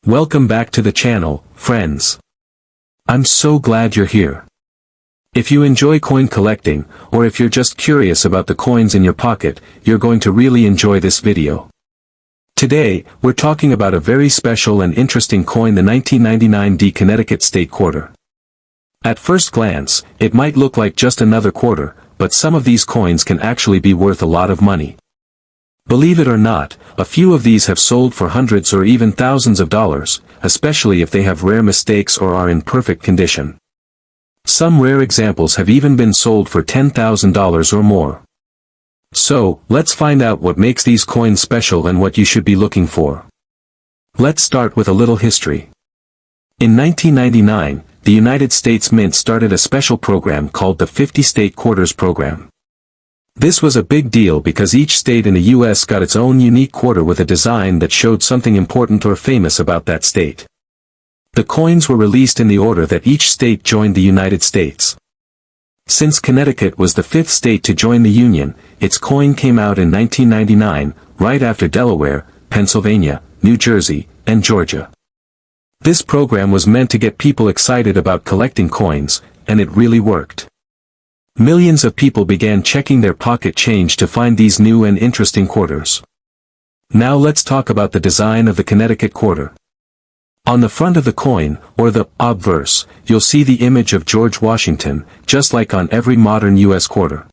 Welcome back to the channel, friends. I'm so glad you're here. If you enjoy coin collecting, or if you're just curious about the coins in your pocket, you're going to really enjoy this video. Today, we're talking about a very special and interesting coin, the 1999 D Connecticut State Quarter. At first glance, it might look like just another quarter, but some of these coins can actually be worth a lot of money. Believe it or not, a few of these have sold for hundreds or even thousands of dollars, especially if they have rare mistakes or are in perfect condition. Some rare examples have even been sold for $10,000 or more. So, let's find out what makes these coins special and what you should be looking for. Let's start with a little history. In 1999, the United States Mint started a special program called the 50 State Quarters Program. This was a big deal because each state in the U.S. got its own unique quarter with a design that showed something important or famous about that state. The coins were released in the order that each state joined the United States. Since Connecticut was the fifth state to join the Union, its coin came out in 1999, right after Delaware, Pennsylvania, New Jersey, and Georgia. This program was meant to get people excited about collecting coins, and it really worked. Millions of people began checking their pocket change to find these new and interesting quarters. Now let's talk about the design of the Connecticut quarter. On the front of the coin, or the obverse, you'll see the image of George Washington, just like on every modern U.S. quarter.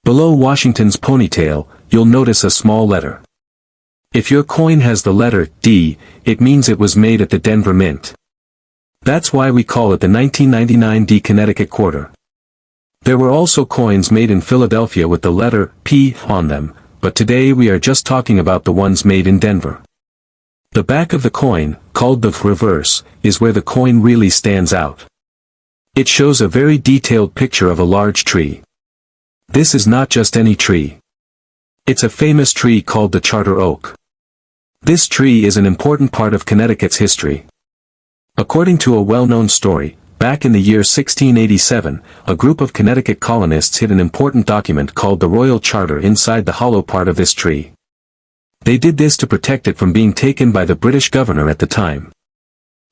Below Washington's ponytail, you'll notice a small letter. If your coin has the letter D, it means it was made at the Denver Mint. That's why we call it the 1999 D Connecticut quarter. There were also coins made in Philadelphia with the letter P on them, but today we are just talking about the ones made in Denver. The back of the coin, called the reverse, is where the coin really stands out. It shows a very detailed picture of a large tree. This is not just any tree. It's a famous tree called the Charter Oak. This tree is an important part of Connecticut's history. According to a well-known story, back in the year 1687, a group of Connecticut colonists hid an important document called the Royal Charter inside the hollow part of this tree. They did this to protect it from being taken by the British governor at the time.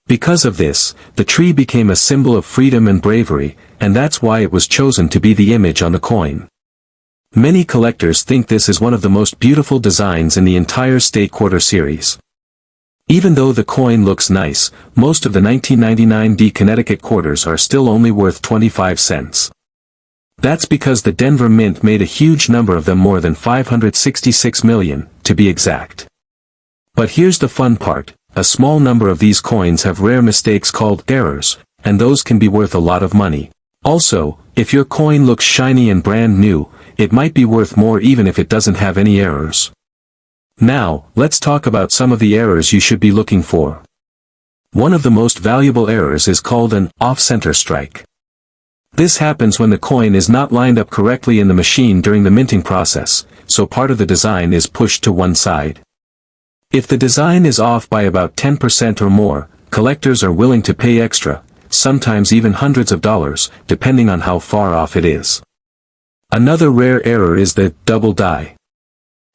Because of this, the tree became a symbol of freedom and bravery, and that's why it was chosen to be the image on the coin. Many collectors think this is one of the most beautiful designs in the entire State Quarter series. Even though the coin looks nice, most of the 1999 D Connecticut quarters are still only worth 25 cents. That's because the Denver Mint made a huge number of them, more than 566 million, to be exact. But here's the fun part, a small number of these coins have rare mistakes called errors, and those can be worth a lot of money. Also, if your coin looks shiny and brand new, it might be worth more even if it doesn't have any errors. Now, let's talk about some of the errors you should be looking for. One of the most valuable errors is called an off-center strike. This happens when the coin is not lined up correctly in the machine during the minting process, so part of the design is pushed to one side. If the design is off by about 10% or more, collectors are willing to pay extra, sometimes even hundreds of dollars, depending on how far off it is. Another rare error is the double die.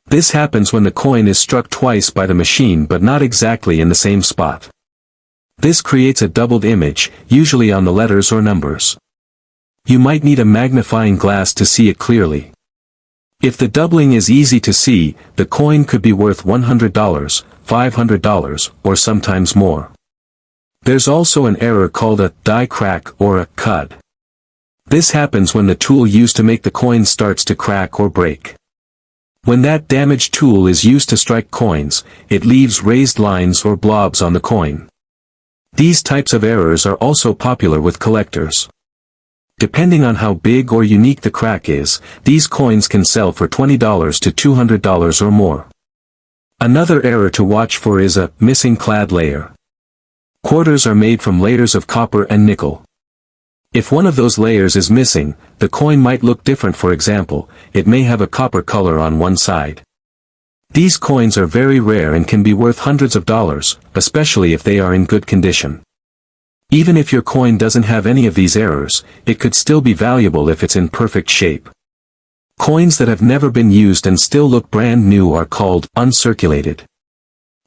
This happens when the coin is struck twice by the machine but not exactly in the same spot. This creates a doubled image, usually on the letters or numbers. You might need a magnifying glass to see it clearly. If the doubling is easy to see, the coin could be worth $100, $500, or sometimes more. There's also an error called a die crack or a cud. This happens when the tool used to make the coin starts to crack or break. When that damaged tool is used to strike coins, it leaves raised lines or blobs on the coin. These types of errors are also popular with collectors. Depending on how big or unique the crack is, these coins can sell for $20 to $200 or more. Another error to watch for is a missing clad layer. Quarters are made from layers of copper and nickel. If one of those layers is missing, the coin might look different. For example, it may have a copper color on one side. These coins are very rare and can be worth hundreds of dollars, especially if they are in good condition. Even if your coin doesn't have any of these errors, it could still be valuable if it's in perfect shape. Coins that have never been used and still look brand new are called uncirculated.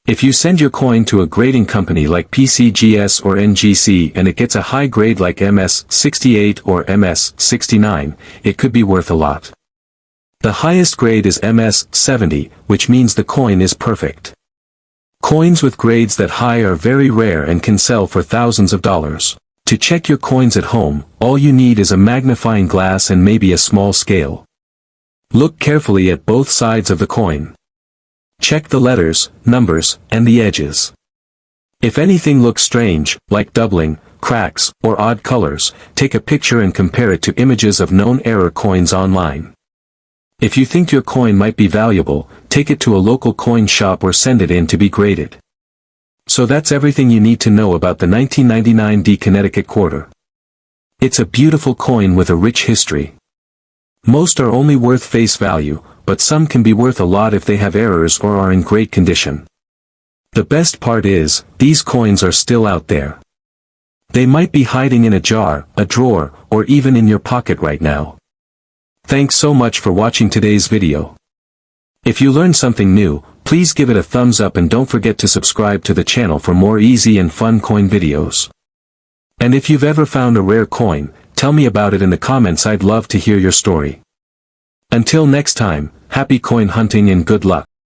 If you send your coin to a grading company like PCGS or NGC and it gets a high grade like MS68 or MS69, it could be worth a lot. The highest grade is MS70, which means the coin is perfect. Coins with grades that high are very rare and can sell for thousands of dollars. To check your coins at home, all you need is a magnifying glass and maybe a small scale. Look carefully at both sides of the coin. Check the letters, numbers, and the edges. If anything looks strange, like doubling, cracks, or odd colors, take a picture and compare it to images of known error coins online. If you think your coin might be valuable, take it to a local coin shop or send it in to be graded. So that's everything you need to know about the 1999 D Connecticut quarter. It's a beautiful coin with a rich history. Most are only worth face value, but some can be worth a lot if they have errors or are in great condition. The best part is, these coins are still out there. They might be hiding in a jar, a drawer, or even in your pocket right now. Thanks so much for watching today's video. If you learned something new, please give it a thumbs up and don't forget to subscribe to the channel for more easy and fun coin videos. And if you've ever found a rare coin, tell me about it in the comments. I'd love to hear your story. Until next time, happy coin hunting and good luck.